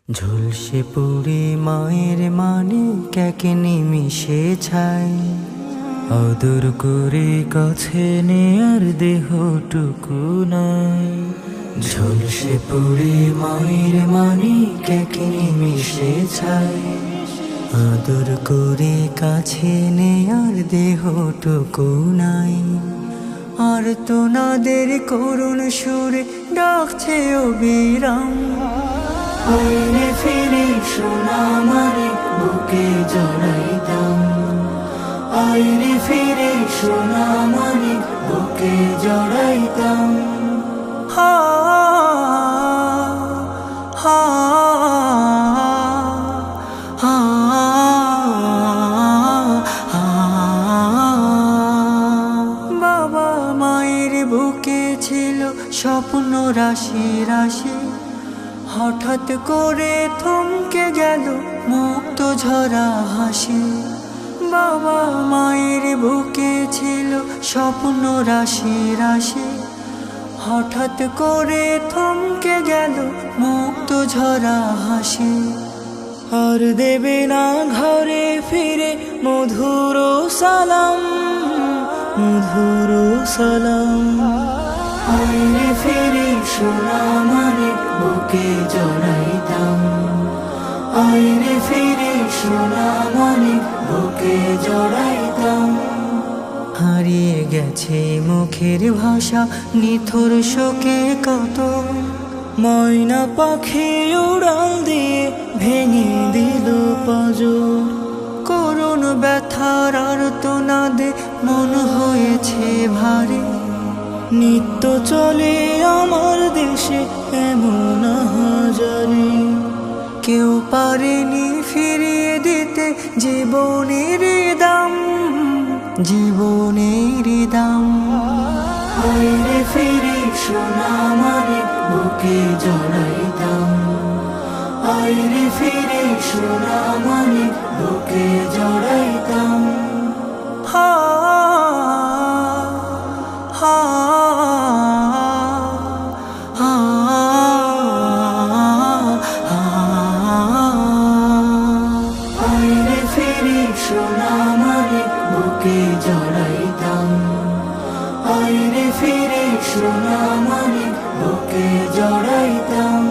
ঝলসে পুরি মায়ের মানে ক্যাকে নিমিশে ছাই, আদর করে কাছে নেয়ার দেহটুকু নাই। ঝলসে পুরি মায়ের মানে ক্যাকে নিমিশে ছাই, আদর করে কাছে নেয়ার দেহটুকু নাই। আর তোনাদের করুণ সুরে ডাকছে অবিরাম, আইরে ফিরে সোনা মানে বুকে জড়াইতাম। আইরে ফিরে সোনা মানে বুকে জড়াইতাম। হা হা হা বাবা মায়ের বুকে ছিল স্বপ্ন রাশি রাশি, হঠাৎ করে থমকে গেল মুক্ত ঝরা হাসি। বাবা মায়ের বুকে ছিল স্বপ্ন রাশি রাশি, হঠাৎ করে থমকে গেল মুক্ত ঝরা হাসি। আর দেবে না ঘরে ফিরে মধুর সালাম, মধুর সালাম। আইরে ফিরে সোনা মানে বুকে জড়াইতাম। আইরে ফিরে সোনা মানে বুকে জড়াইতাম। হারিয়ে গেছে মুখের ভাষা, নিথুর শোকে কত ময়না পাখি উড়াল দিয়ে ভেঙে দিল পাঁজর। করুণ ব্যথার আর্তনাদে মন হয়েছে ভারী, নিত্য চলে আমার দেশে এমন হাজারি। কেউ পারেনি ফিরিয়ে দিতে জীবনের দাম, জীবনের দাম। আইরে ফিরে সোনা মানে বুকে জড়াইতাম। আইরে ফিরে সোনা মানে বুকে জড়াইতাম। হা হা আইরে ফিরে সোনা মানে বুকে জড়াইতাম। আইরে ফিরে সোনা মানে বুকে জড়াইতাম।